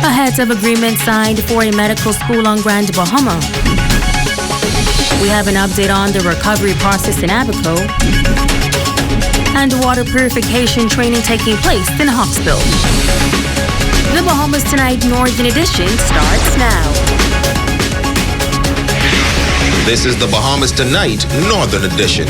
Ahead of agreement signed for a medical school on Grand Bahama. We have an update on the recovery process in Abaco. And water purification training taking place in Hawksbill. The Bahamas Tonight Northern Edition starts now. This is the Bahamas Tonight Northern Edition.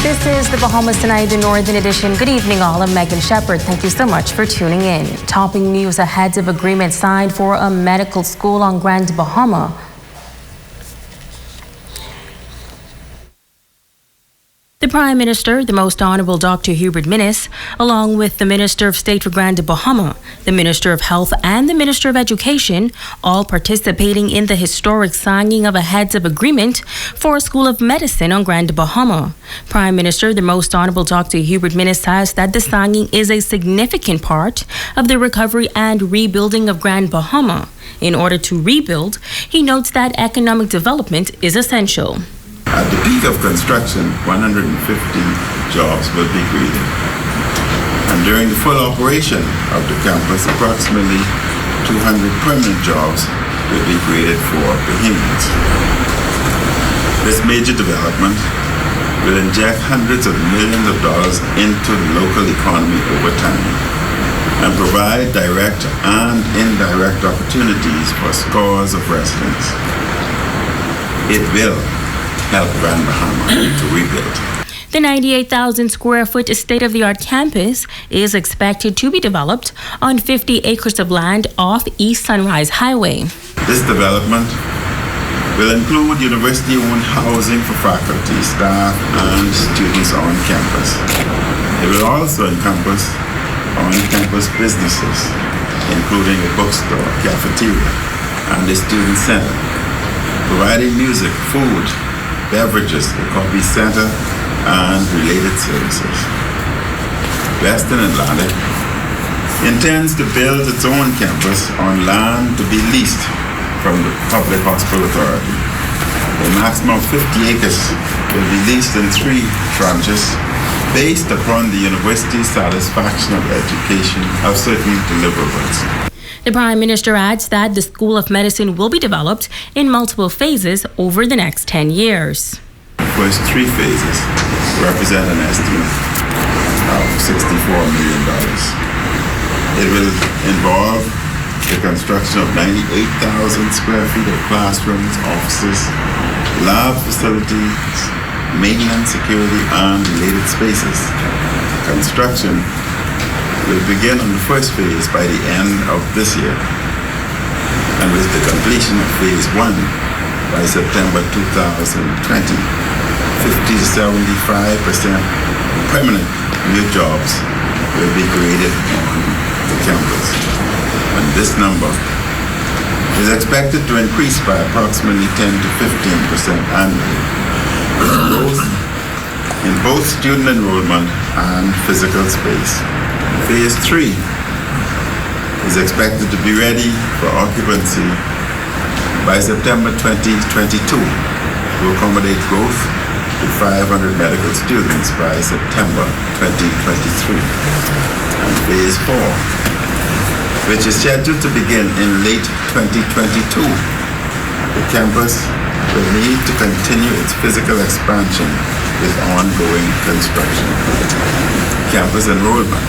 This is the Bahamas Tonight, the Northern Edition. Good evening, all. I'm Megan Shepard. Thank you so much for tuning in. Topping news ahead of agreement signed for a medical school on Grand Bahama. The Prime Minister, the Most Honourable Dr. Hubert Minnis, along with the Minister of State for Grand Bahama, the Minister of Health and the Minister of Education, all participating in the historic signing of a heads of agreement for a School of Medicine on Grand Bahama. Prime Minister, the Most Honourable Dr. Hubert Minnis says that the signing is a significant part of the recovery and rebuilding of Grand Bahama. In order to rebuild, he notes that economic development is essential. At the peak of construction, 150 jobs will be created. And during the full operation of the campus, approximately 200 permanent jobs will be created for Bahamians. This major development will inject hundreds of millions of dollars into the local economy over time and provide direct and indirect opportunities for scores of residents. It will help Grand Bahama to rebuild. The 98,000 square foot state-of-the-art campus is expected to be developed on 50 acres of land off East Sunrise Highway. This development will include university-owned housing for faculty, staff, and students on campus. It will also encompass on-campus businesses, including a bookstore, cafeteria, and a student center, providing music, food, beverages, a coffee center, and related services. Western Atlantic intends to build its own campus on land to be leased from the Public Hospital Authority. A maximum of 50 acres will be leased in 3 tranches based upon the university's satisfaction of education of certain deliverables. The Prime Minister adds that the School of Medicine will be developed in multiple phases over the next 10 years. The first 3 phases represent an estimate of $64 million. It will involve the construction of 98,000 square feet of classrooms, offices, lab facilities, maintenance, security, and related spaces. Construction will begin on the first phase by the end of this year, and with the completion of phase 1 by September 2020, 50 to 75% permanent new jobs will be created on the campus. And this number is expected to increase by approximately 10 to 15% annually, with growth in both student enrollment and physical space. Phase 3 is expected to be ready for occupancy by September 2022 to accommodate growth to 500 medical students by September 2023. And Phase 4, which is scheduled to begin in late 2022, the campus will need to continue its physical expansion with ongoing construction. Campus enrollment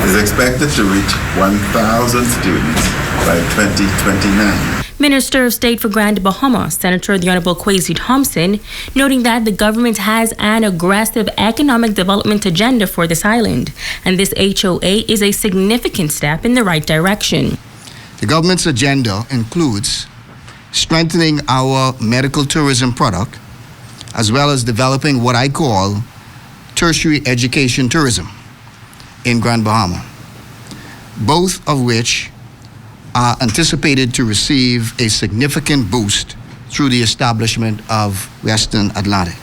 is expected to reach 1,000 students by 2029. Minister of State for Grand Bahama, Senator the Honourable Kwesi Thompson, noting that the government has an aggressive economic development agenda for this island, and this HOA is a significant step in the right direction. The government's agenda includes strengthening our medical tourism product, as well as developing what I call tertiary education tourism in Grand Bahama, both of which are anticipated to receive a significant boost through the establishment of Western Atlantic.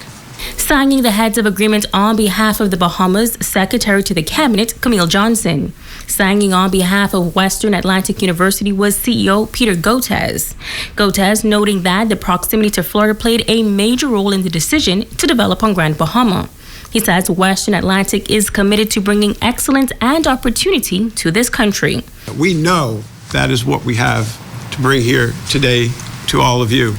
Signing the heads of agreement on behalf of the Bahamas, Secretary to the Cabinet, Camille Johnson. Signing on behalf of Western Atlantic University was CEO Peter Gotez. Gotez noting that the proximity to Florida played a major role in the decision to develop on Grand Bahama. He says Western Atlantic is committed to bringing excellence and opportunity to this country. We know that is what we have to bring here today to all of you.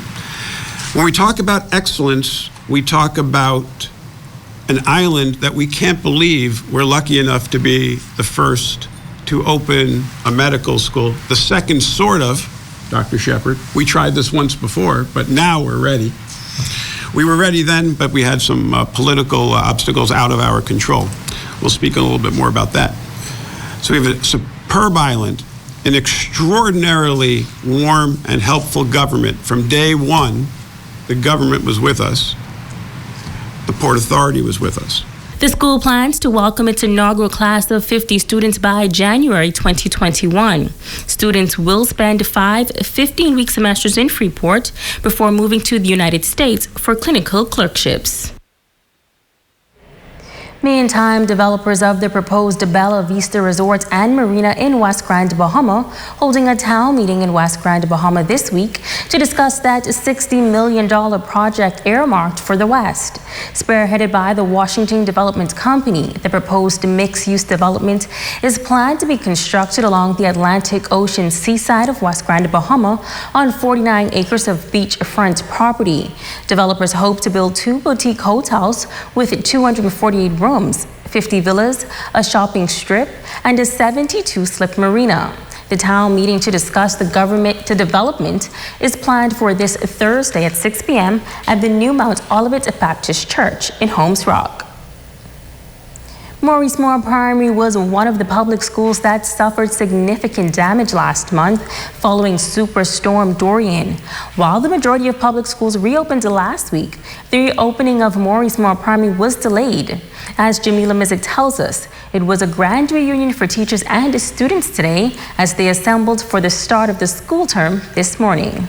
When we talk about excellence, we talk about an island that we can't believe we're lucky enough to be the first to open a medical school. The second, sort of, Dr. Shepard. We tried this once before, but now we're ready. We were ready then, but we had some political obstacles out of our control. We'll speak a little bit more about that. So we have a superb island, an extraordinarily warm and helpful government. From day one, the government was with us. The Port Authority was with us. The school plans to welcome its inaugural class of 50 students by January 2021. Students will spend 5 15-week semesters in Freeport before moving to the United States for clinical clerkships. Meantime, developers of the proposed Bellavista Resort and Marina in West Grand, Bahama, holding a town meeting in West Grand, Bahama this week to discuss that $60 million project earmarked for the West. Spearheaded by the Washington Development Company, the proposed mixed-use development is planned to be constructed along the Atlantic Ocean seaside of West Grand, Bahama on 49 acres of beachfront property. Developers hope to build 2 boutique hotels with 248 rooms, 50 villas, a shopping strip, and a 72-slip marina. The town meeting to discuss the development is planned for this Thursday at 6 p.m. at the new Mount Olivet Baptist Church in Holmes Rock. Morrismore Primary was one of the public schools that suffered significant damage last month following Superstorm Dorian. While the majority of public schools reopened last week, the reopening of Morrismore Primary was delayed. As Jamila Mizik tells us, it was a grand reunion for teachers and students today as they assembled for the start of the school term this morning.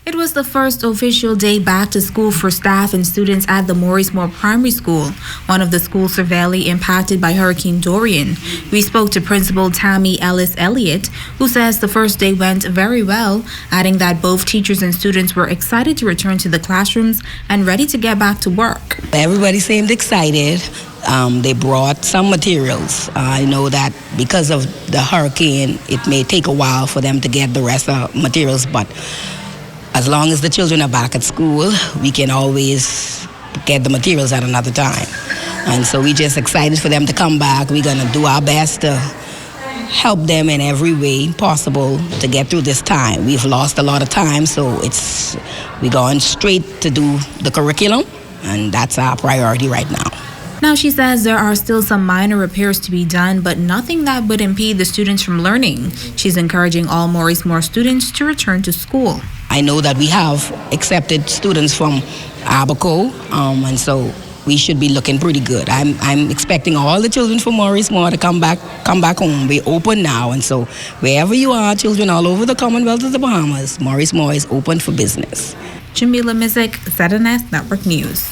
It was the first official day back to school for staff and students at the Morrismore Primary School, one of the schools severely impacted by Hurricane Dorian. We spoke to Principal Tammy Ellis Elliott, who says the first day went very well, adding that both teachers and students were excited to return to the classrooms and ready to get back to work. Everybody seemed excited. They brought some materials. I know that because of the hurricane, it may take a while for them to get the rest of the materials, but as long as the children are back at school, we can always get the materials at another time. And so we're just excited for them to come back. We're going to do our best to help them in every way possible to get through this time. We've lost a lot of time, so we're going straight to do the curriculum, and that's our priority right now. Now, she says there are still some minor repairs to be done, but nothing that would impede the students from learning. She's encouraging all Morrismore students to return to school. I know that we have accepted students from Abaco, and so we should be looking pretty good. I'm expecting all the children from Morrismore to come back home. We're open now, and so wherever you are, children all over the Commonwealth of the Bahamas, Morrismore is open for business. Jamila Mizik, ZNS Network News.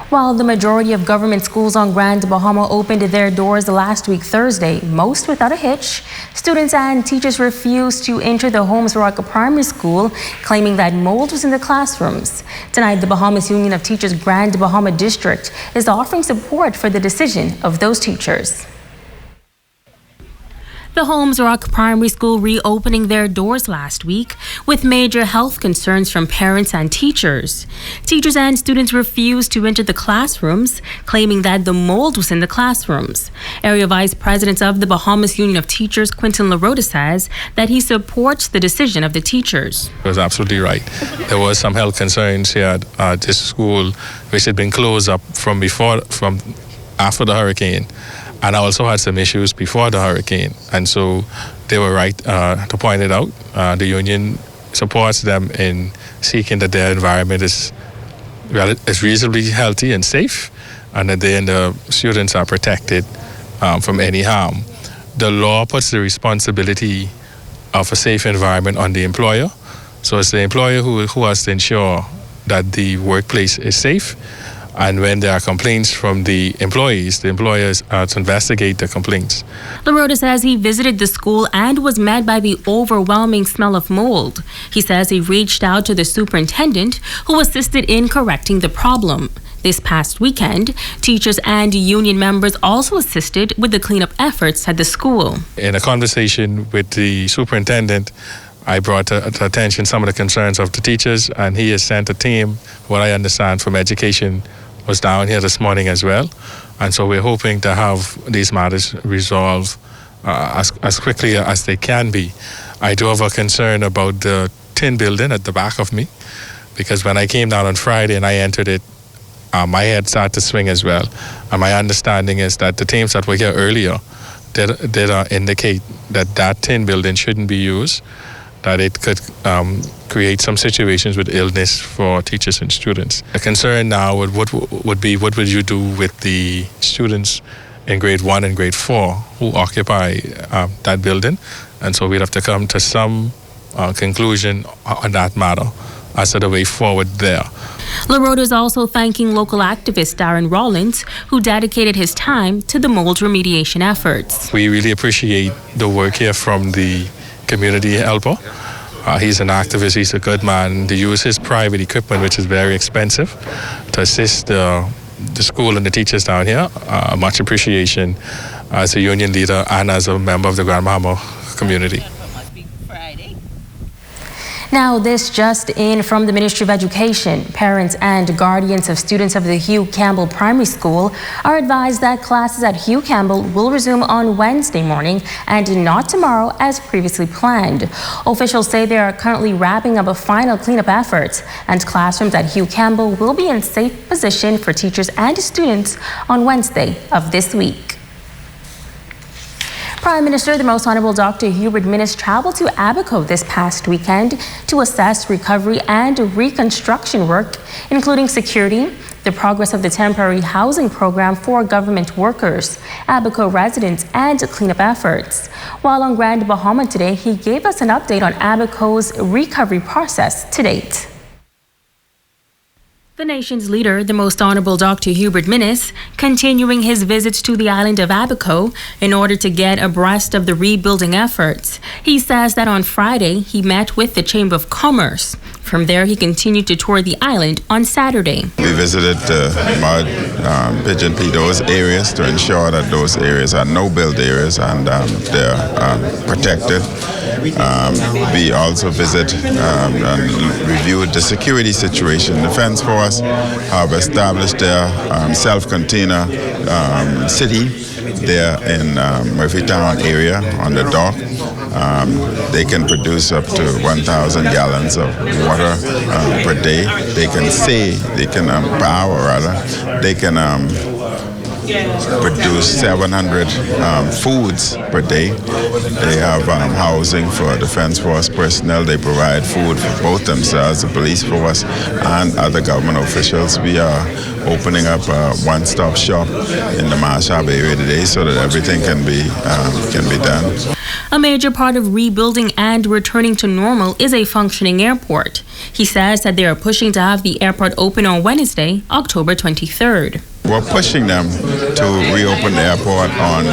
While the majority of government schools on Grand Bahama opened their doors last week Thursday, most without a hitch, students and teachers refused to enter the Holmes Rock Primary School, claiming that mold was in the classrooms. Tonight, the Bahamas Union of Teachers Grand Bahama District is offering support for the decision of those teachers. The Holmes Rock Primary School reopening their doors last week with major health concerns from parents and teachers. Teachers and students refused to enter the classrooms, claiming that the mold was in the classrooms. Area Vice President of the Bahamas Union of Teachers, Quinton LaRota, says that he supports the decision of the teachers. It was absolutely right. There was some health concerns here at this school, which had been closed up from after the hurricane, and also had some issues before the hurricane. And so they were right to point it out. The union supports them in seeking that their environment is reasonably healthy and safe, and that they and the students are protected from any harm. The law puts the responsibility of a safe environment on the employer. So it's the employer who has to ensure that the workplace is safe. And when there are complaints from the employers are to investigate the complaints. LaRota says he visited the school and was met by the overwhelming smell of mold. He says he reached out to the superintendent, who assisted in correcting the problem. This past weekend, teachers and union members also assisted with the cleanup efforts at the school. In a conversation with the superintendent, I brought to attention some of the concerns of the teachers, and he has sent a team, what I understand from education, was down here this morning as well. And so we're hoping to have these matters resolved as quickly as they can be. I do have a concern about the tin building at the back of me, because when I came down on Friday and I entered it, my head started to swing as well. And my understanding is that the teams that were here earlier did indicate that that tin building shouldn't be used, that it could create some situations with illness for teachers and students. The concern now would be what would you do with the students in grade 1 and grade 4 who occupy that building? And so we'd have to come to some conclusion on that matter as to the way forward there. LaRoda is also thanking local activist Darren Rollins, who dedicated his time to the mold remediation efforts. We really appreciate the work here from the community helper. He's an activist, he's a good man. To use his private equipment, which is very expensive, to assist the school and the teachers down here. Much appreciation as a union leader and as a member of the Grand Bahama community. Now, this just in from the Ministry of Education. Parents and guardians of students of the Hugh Campbell Primary School are advised that classes at Hugh Campbell will resume on Wednesday morning and not tomorrow as previously planned. Officials say they are currently wrapping up a final cleanup efforts, and classrooms at Hugh Campbell will be in safe position for teachers and students on Wednesday of this week. Prime Minister, the Most Honorable Dr. Hubert Minnis, traveled to Abaco this past weekend to assess recovery and reconstruction work, including security, the progress of the temporary housing program for government workers, Abaco residents, and cleanup efforts. While on Grand Bahama today, he gave us an update on Abaco's recovery process to date. The nation's leader, the Most Honorable Dr. Hubert Minnis, continuing his visits to the island of Abaco in order to get abreast of the rebuilding efforts. He says that on Friday he met with the Chamber of Commerce. From there, he continued to tour the island on Saturday. We visited mud, pigeon pea, those areas to ensure that those areas are no-build areas and they're protected. We also visited and reviewed the security situation. The Defense Force have established their self-contained city there in Murphytown area on the dock. They can produce up to 1,000 gallons of water per day. They can produce 700 foods per day. They have housing for Defense Force personnel. They provide food for both themselves, the police force, and other government officials. We are opening up a one-stop shop in the Marsh Harbor area today so that everything can be done. A major part of rebuilding and returning to normal is a functioning airport. He says that they are pushing to have the airport open on Wednesday, October 23rd. We're pushing them to reopen the airport on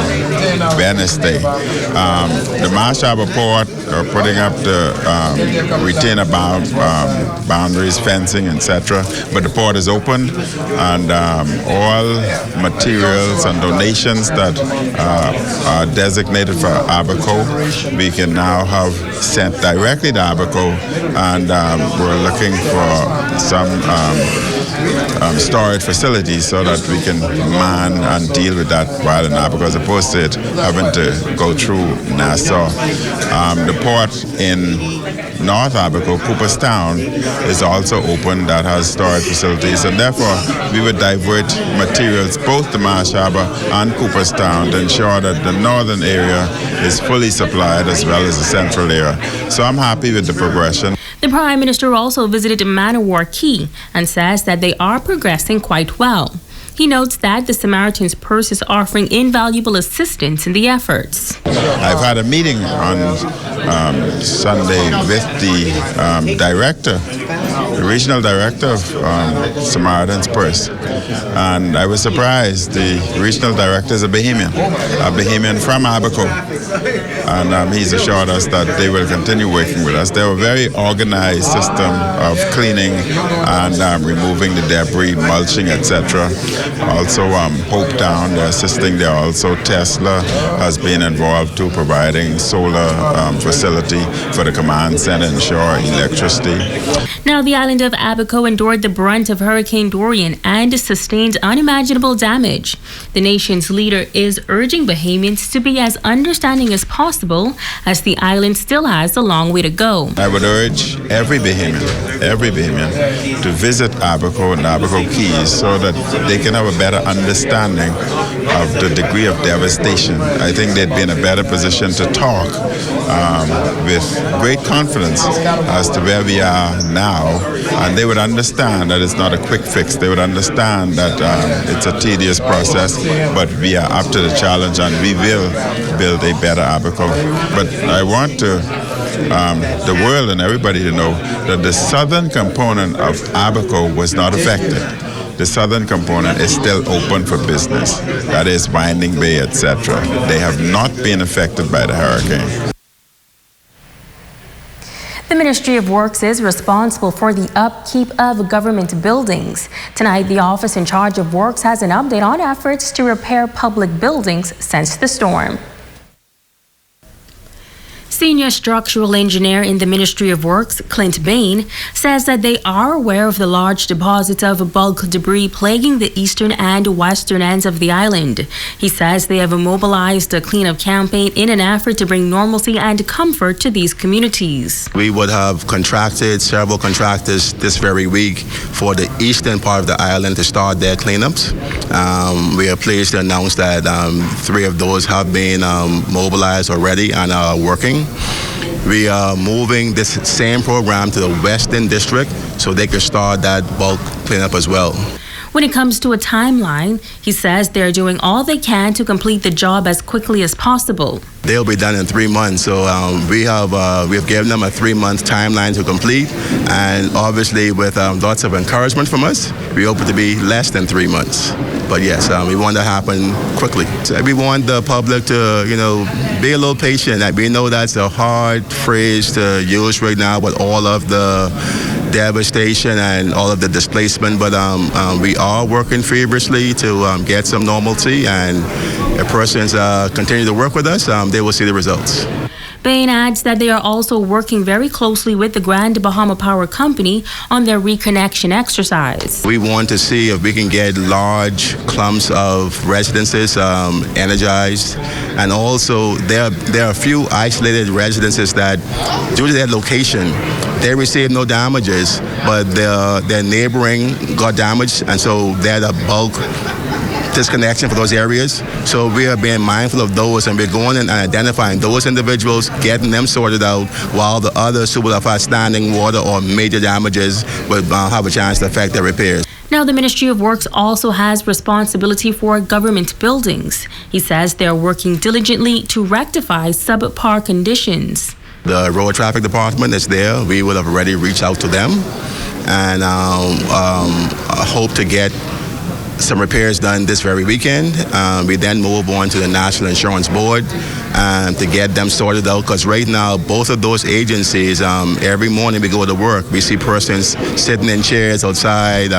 Wednesday. The Marsh Harbor Port are putting up the retainer boundaries, fencing, etc. But the port is open, and all materials and donations that are designated for Abaco, we can now have sent directly to Abaco, and we're looking for some storage facilities so that we can man and deal with that while in Abaco, as opposed to it having to go through Nassau. The port in North Abaco, Cooperstown, is also open, that has storage facilities, and therefore we would divert materials both to Marsh Harbor and Cooperstown to ensure that the northern area is fully supplied as well as the central area. So I'm happy with the progression. The Prime Minister also visited Manowar Key and says that they are progressing quite well. He notes that the Samaritan's Purse is offering invaluable assistance in the efforts. I've had a meeting on Sunday with the director, the regional director of Samaritan's Purse, and I was surprised. The regional director is a Bahamian from Abaco, and he's assured us that they will continue working with us. They have a very organized system of cleaning and removing the debris, mulching, etc. Also, Hope Town, they're assisting there. Also, Tesla has been involved too, providing solar facility for the command center, ensure electricity. Now, the island of Abaco endured the brunt of Hurricane Dorian and sustained unimaginable damage. The nation's leader is urging Bahamians to be as understanding as possible, as the island still has a long way to go. I would urge every Bahamian to visit Abaco and Abaco Keys so that they can have a better understanding of the degree of devastation. I think they'd be in a better position to talk with great confidence as to where we are now, and they would understand that it's not a quick fix. They would understand that it's a tedious process, but we are up to the challenge and we will build a better Abaco. But I want the world and everybody to know that the southern component of Abaco was not affected. The southern component is still open for business. That is Winding Bay, etc. They have not been affected by the hurricane. The Ministry of Works is responsible for the upkeep of government buildings. Tonight, the office in charge of works has an update on efforts to repair public buildings since the storm. Senior structural engineer in the Ministry of Works, Clint Bain, says that they are aware of the large deposits of bulk debris plaguing the eastern and western ends of the island. He says they have mobilized a cleanup campaign in an effort to bring normalcy and comfort to these communities. We would have contracted several contractors this very week for the eastern part of the island to start their cleanups. We are pleased to announce that 3 of those have been mobilized already and are working. We are moving this same program to the Western District so they can start that bulk cleanup as well. When it comes to a timeline, he says they're doing all they can to complete the job as quickly as possible. They'll be done in 3 months, so we have given them a 3-month timeline to complete, and obviously with lots of encouragement from us, we hope it to be less than 3 months. But yes, we want to happen quickly. So we want the public to, be a little patient. We know that's a hard phrase to use right now with all of the devastation and all of the displacement, but we are working feverishly to get some normalcy, and if persons continue to work with us, they will see the results. Bain adds that they are also working very closely with the Grand Bahama Power Company on their reconnection exercise. We want to see if we can get large clumps of residences energized, and also there are a few isolated residences that, due to their location, they received no damages, but their neighboring got damaged, and so they're the bulk disconnection for those areas. So we are being mindful of those, and we're going in and identifying those individuals, getting them sorted out, while the others who will have had standing water or major damages will have a chance to affect their repairs. Now, the Ministry of Works also has responsibility for government buildings. He says they're working diligently to rectify subpar conditions. The road traffic department is there. We will have already reached out to them, and hope to get some repairs done this very weekend. We then move on to the National Insurance Board to get them sorted out, because right now both of those agencies, every morning we go to work, we see persons sitting in chairs outside,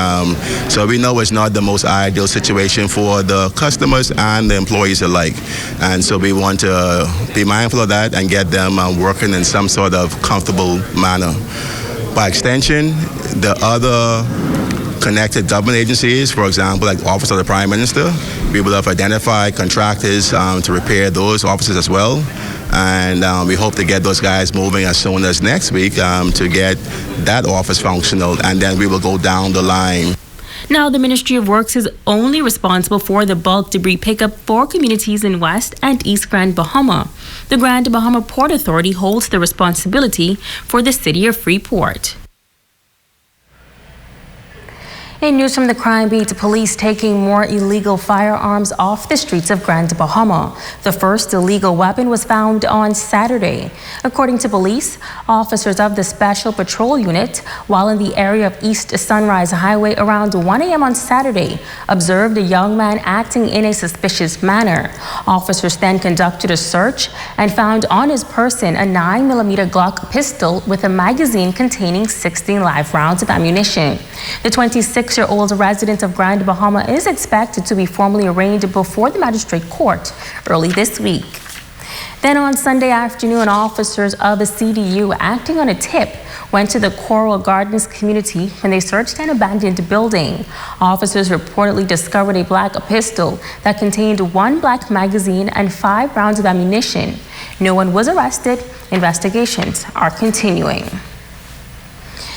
so we know it's not the most ideal situation for the customers and the employees alike, and so we want to be mindful of that and get them working in some sort of comfortable manner. By extension, the other connected government agencies, for example, like the Office of the Prime Minister, we will have identified contractors to repair those offices as well. And we hope to get those guys moving as soon as next week to get that office functional, and then we will go down the line. Now, the Ministry of Works is only responsible for the bulk debris pickup for communities in West and East Grand Bahama. The Grand Bahama Port Authority holds the responsibility for the city of Freeport. In news from the crime beat, police taking more illegal firearms off the streets of Grand Bahama. The first illegal weapon was found on Saturday. According to police, officers of the Special Patrol Unit, while in the area of East Sunrise Highway around 1 a.m. on Saturday, observed a young man acting in a suspicious manner. Officers then conducted a search and found on his person a 9mm Glock pistol with a magazine containing 16 live rounds of ammunition. The 26-year-old resident of Grand Bahama is expected to be formally arraigned before the magistrate court early this week. Then on Sunday afternoon, officers of the CDU acting on a tip went to the Coral Gardens community when they searched an abandoned building. Officers reportedly discovered a black pistol that contained 1 black magazine and 5 rounds of ammunition. No one was arrested. Investigations are continuing.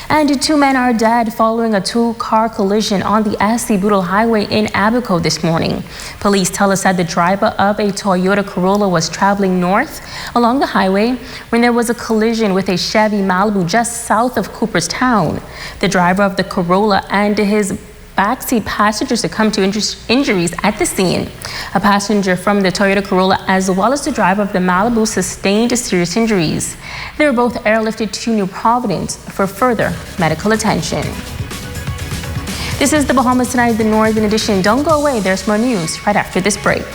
And 2 men are dead following a 2-car collision on the Essex-Bootle Highway in Abaco this morning. Police tell us that the driver of a Toyota Corolla was traveling north along the highway when there was a collision with a Chevy Malibu just south of Cooperstown. The driver of the Corolla and his backseat passenger succumbed to injuries at the scene. A passenger from the Toyota Corolla as well as the driver of the Malibu sustained serious injuries. They were both airlifted to New Providence for further medical attention. This is the Bahamas Tonight, the Northern Edition. Don't go away, there's more news right after this break.